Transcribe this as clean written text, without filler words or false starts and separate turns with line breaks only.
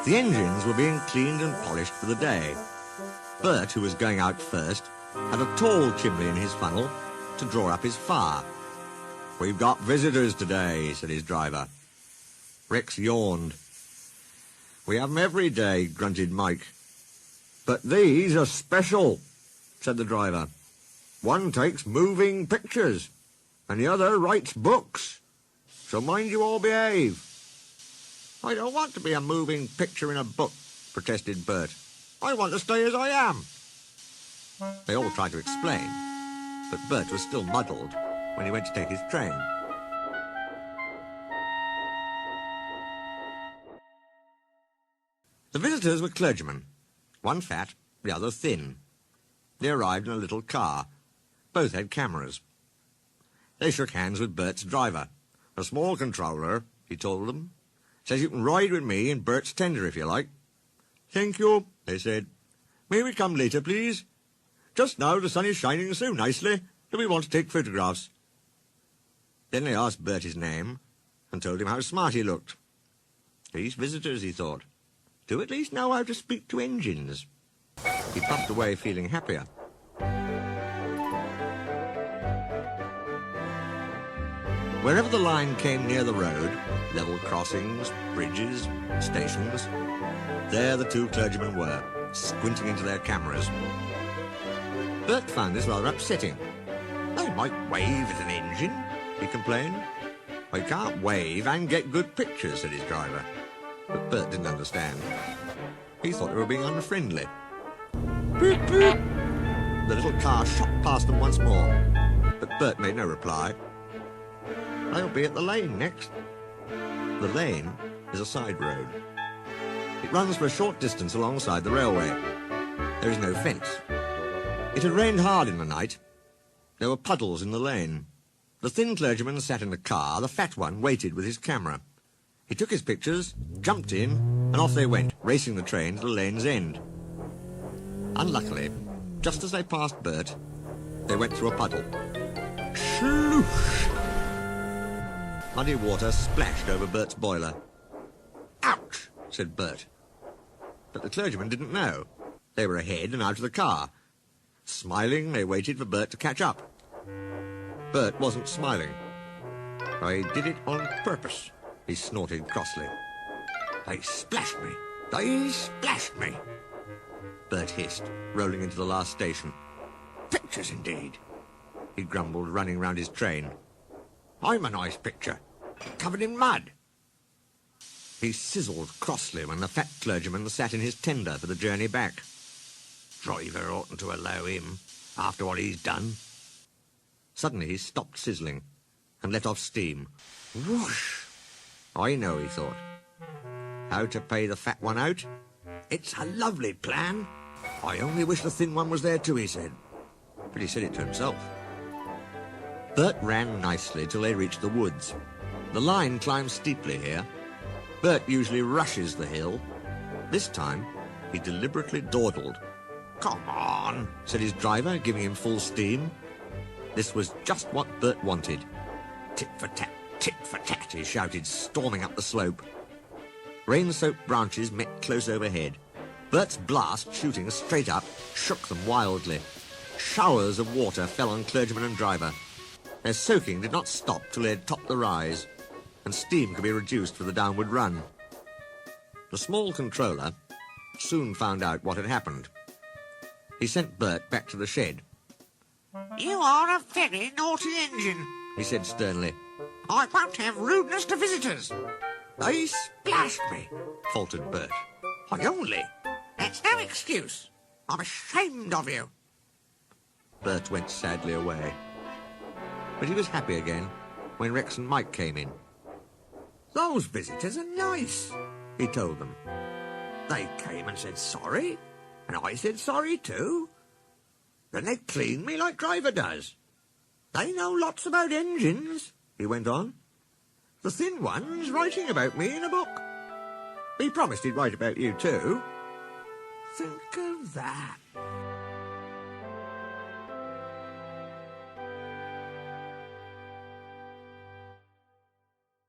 The engines were being cleaned and polished for the day. Bert, who was going out first, had a tall chimney in his funnel to draw up his fire. "We've got visitors today," said his driver. Rex yawned. "We have 'em every day," grunted Mike. "But these are special," said the driver. "One takes moving pictures, and the other writes books. So mind you all behave." "I don't want to be a moving picture in a book," protested Bert. "I want to stay as I am." They all tried to explain, but Bert was still muddled when he went to take his train. The visitors were clergymen, one fat, the other thin. They arrived in a little car. Both had cameras. They shook hands with Bert's driver. "A small controller," he told them. "Says you can ride with me in Bert's tender if you like." "Thank you," they said. "May we come later, please? Just now the sun is shining so nicely that we want to take photographs." Then they asked Bert his name and told him how smart he looked. These visitors, he thought, do at least know how to speak to engines. He puffed away feeling happier. Wherever the line came near the road, level crossings, bridges, stations, there the two clergymen were, squinting into their cameras. Bert found this rather upsetting. "They might wave at an engine," he complained. "I can't wave and get good pictures," said his driver. But Bert didn't understand. He thought they were being unfriendly. Beep, beep. The little car shot past them once more, but Bert made no reply. "They'll be at the lane next." The lane is a side road. It runs for a short distance alongside the railway. There is no fence. It had rained hard in the night. There were puddles in the lane. The thin clergyman sat in the car. The fat one waited with his camera. He took his pictures, jumped in, and off they went, racing the train to the lane's end. Unluckily, just as they passed Bert, they went through a puddle. Sloosh! Muddy water splashed over Bert's boiler. "Ouch!" said Bert. But the clergymen didn't know. They were ahead and out of the car. Smiling, they waited for Bert to catch up. Bert wasn't smiling. "I did it on purpose," he snorted crossly. "They splashed me! They splashed me!" Bert hissed, rolling into the last station. "Pictures indeed," he grumbled, running round his train. "I'm a nice picture, covered in mud." He sizzled crossly when the fat clergyman sat in his tender for the journey back. "Driver oughtn't to allow him, after what he's done." Suddenly he stopped sizzling and let off steam. Whoosh! "I know," he thought, "how to pay the fat one out. It's a lovely plan. I only wish the thin one was there too," he said. But he said it to himself. Bert ran nicely till they reached the woods. The line climbs steeply here. Bert usually rushes the hill. This time, he deliberately dawdled. "Come on," said his driver, giving him full steam. This was just what Bert wanted. "Tit for tat, tit for tat," he shouted, storming up the slope. Rain-soaked branches met close overhead. Bert's blast, shooting straight up, shook them wildly. Showers of water fell on clergyman and driver. Their soaking did not stop till they had topped the rise, and steam could be reduced for the downward run. The small controller soon found out what had happened. He sent Bert back to the shed. "You are a very naughty engine," he said sternly. "I won't have rudeness to visitors." "They splashed me," faltered Bert. "I only... That's no excuse. I'm ashamed of you." Bert went sadly away. But he was happy again when Rex and Mike came in. "Those visitors are nice," he told them. "They came and said sorry, and I said sorry too. Then they cleaned me like driver does. They know lots about engines," he went on. "The thin one's writing about me in a book. He promised he'd write about you too. Think of that."